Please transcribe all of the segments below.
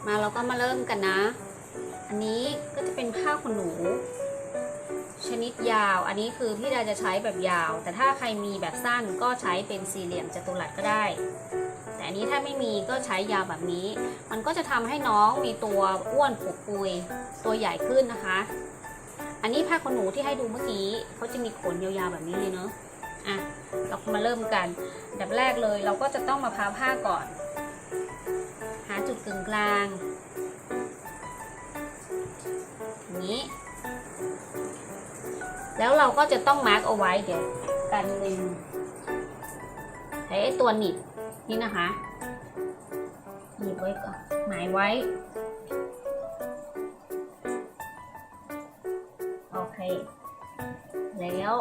มาเราก็มาเริ่มกันนะอันนี้ก็จะเป็นผ้าขนหนูชนิดยาวอันนี้คือพี่ดาจะใช้แบบยาวแต่ถ้าใครมีแบบสั้นก็ใช้เป็นสี่เหลี่ยมจัตุรัสก็ได้แต่อันนี้ถ้าไม่มีก็ใช้ยาวแบบนี้มันก็จะทำให้น้องมีตัวอ้วนปุกปุยตัวใหญ่ขึ้นนะคะอันนี้ผ้าขนหนูที่ให้ดูเมื่อกี้เขาจะมีขนยาวๆแบบนี้เลยเนาะอ่ะเรามาเริ่มกันอันดับแรกเลยเราก็จะต้องมาพับผ้าก่อนหาจุดกึ่งกลางอย่างนี้แล้วเราก็จะต้องมาร์กเอาไว้เดี๋ยวกันนึงใช้ตัวหนีบนี่นะคะหนีบไว้ก่อนหมายไว้โอเคแล้ว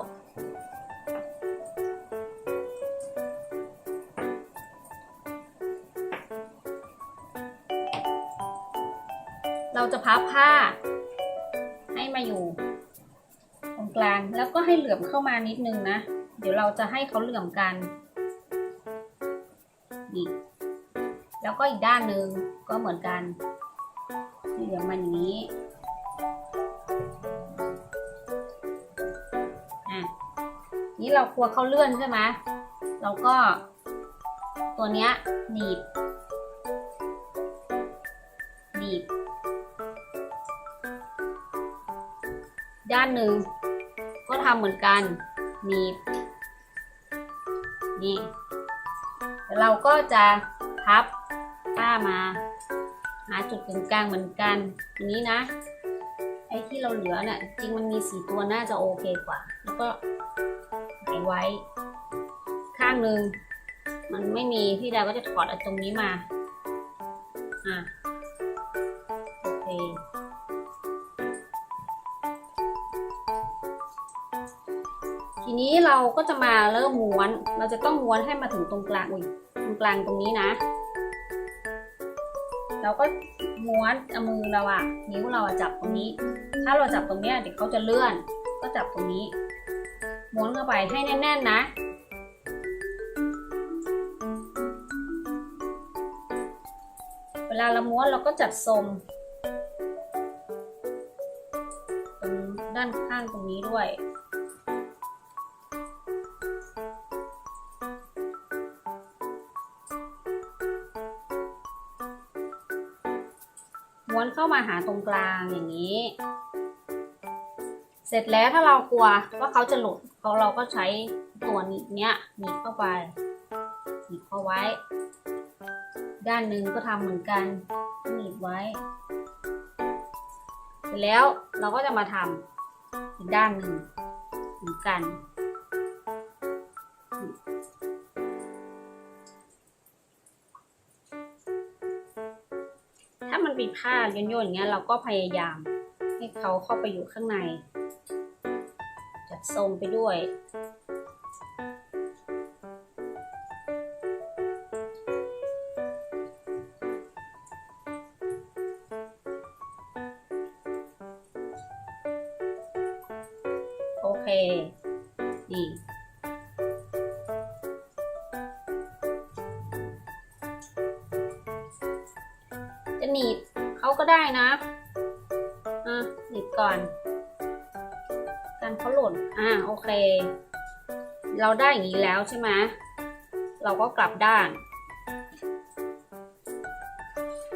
เราจะพับผ้าให้มาอยู่ตรงกลางแล้วก็ให้เหลื่อมเข้ามานิดนึงนะเดี๋ยวเราจะให้เขาเหลื่อมกันนี่แล้วก็อีกด้านหนึ่งก็เหมือนกันเหลื่อมมาอย่างนี้นี่เรากลัวเขาเลื่อนใช่ไหมเราก็ตัวเนี้ยหนีบด้านหนึ่งก็ทำเหมือนกันหนีบนี่เราก็จะพับผ้ามาหาจุดกึ่งกลางเหมือนกันอย่างนี้นะไอ้ที่เราเหลือเนี่ยจริงมันมี4ตัวน่าจะโอเคกว่าแล้วก็หายไว้ข้างหนึ่งมันไม่มีพี่ดาก็จะถอดตรงนี้มาโอเคทีนี้เราก็จะมาเริ่มม้วนเราจะต้องม้วนให้มาถึงตรงกลางตรงกลางตรงนี้นะเราก็ม้วนเอามือเรานิ้วเราจับตรงนี้ถ้าเราจับตรงนี้เดี๋ยวเขาจะเลื่อนก็จับตรงนี้ม้วนเข้าไปให้แน่นๆนะเวลาเราม้วนเราก็จัดทรงตรงด้านข้างตรงนี้ด้วยม้วนเข้ามาหาตรงกลางอย่างนี้เสร็จแล้วถ้าเรากลัวว่าเขาจะหลุดเราก็ใช้ตัวหนีบเนี้ยหนีบเข้าไปหนีบเข้าไว้ด้านหนึ่งก็ทำเหมือนกันหนีบไว้เสร็จแล้วเราก็จะมาทำอีกด้านหนึ่งเหมือนกันถ้ามันเป็นผ้าโยนๆอย่างเงี้ยเราก็พยายามให้เขาเข้าไปอยู่ข้างในจัดทรงไปด้วยโอเคนี่จะหนีบเขาก็ได้นะหนีบก่อนกันเขาหล่นโอเคเราได้อย่างนี้แล้วใช่ไหมเราก็กลับด้าน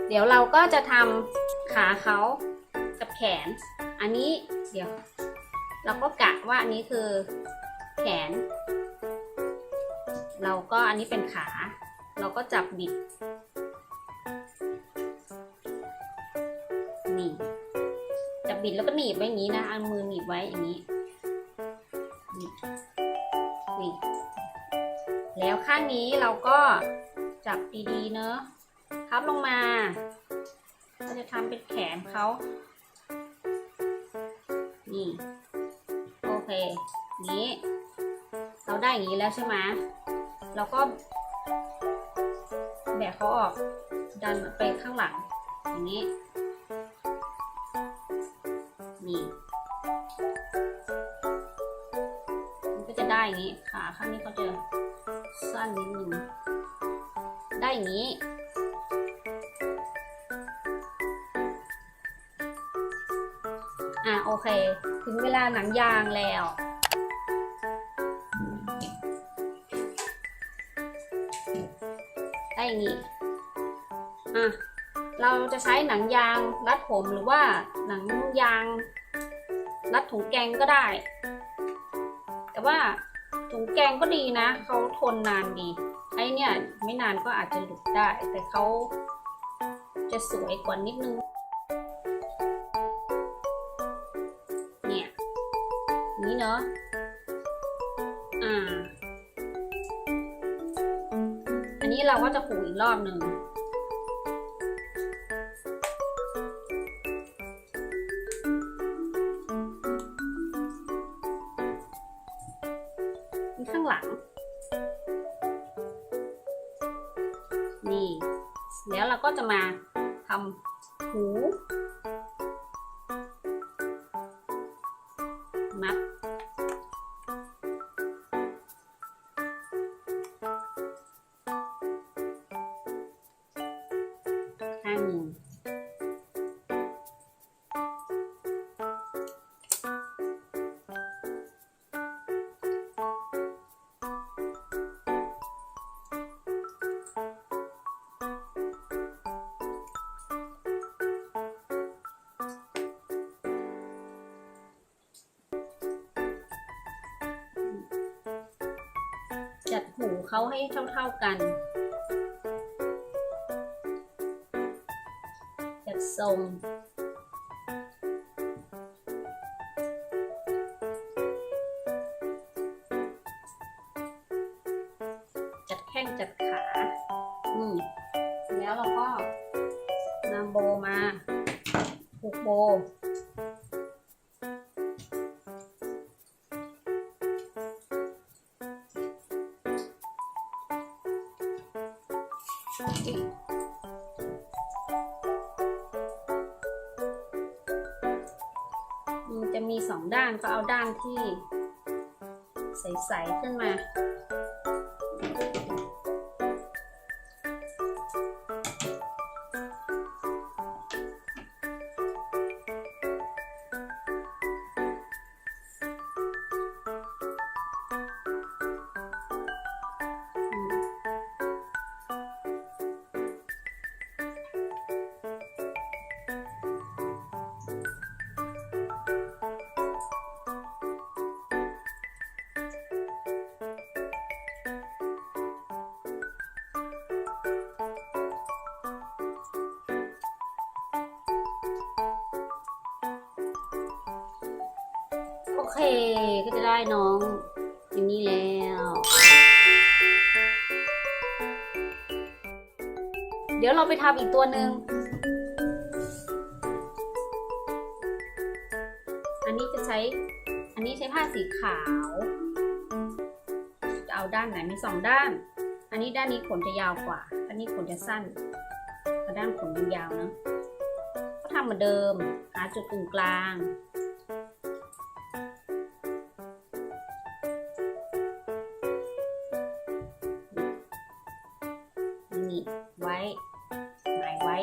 เดี๋ยวเราก็จะทำขาเขากับแขนอันนี้เดี๋ยวเราก็กะว่าอันนี้คือแขนเราก็อันนี้เป็นขาเราก็จับบิดนี่จับบิดแล้วก็หนีบไว้อย่างนี้นะเอามือหนีบไว้อย่างนี้นี่แล้วข้างนี้เราก็จับดีๆเนอะพับลงมาเราจะทำเป็นแขนเขานี่โอเคนี้เราได้อย่างนี้แล้วใช่ไหมเราก็แบกเขาออกดันไปข้างหลังอย่างนี้นี่มันก็จะได้อย่างนี้ขาข้างนี้เขาจะสั้นนิดนึงได้อย่างนี้ เคถึงเวลาหนังยางแล้วได้อย่างนี้เราจะใช้หนังยางรัดผมหรือว่าหนังยางรัดถุงแกงก็ได้แต่ว่าถุงแกงก็ดีนะเขาทนนานดีไอ้เนี่ยไม่นานก็อาจจะหลุดได้แต่เขาจะสวยกว่านิดนึงเนี่ยนี้เนาะอันนี้เราก็จะผูกอีกรอบหนึ่งข้างหลังนี่แล้วเราก็จะมาทำหูมัดข้างหนึ่งจัดหูเขาให้เท่ากันจัดทรงจัดแข้งจัดขาแล้วเราก็นำโบมาผูกโบจะมี2 ด้านก็เอาด้านที่ใสๆขึ้นมาโอเคก็จะได้น้องอย่างนี้แล้วเดี๋ยวเราไปทำอีกตัวหนึ่งอันนี้ใช้ผ้าสีขาวจะเอาด้านไหนมี2 ด้านอันนี้ด้านนี้ขนจะยาวกว่าอันนี้ขนจะสั้นแต่ด้านขนยาวนะก็ทำเหมือนเดิมหาจุดกึ่งกลางนี่ไว้หมายไว้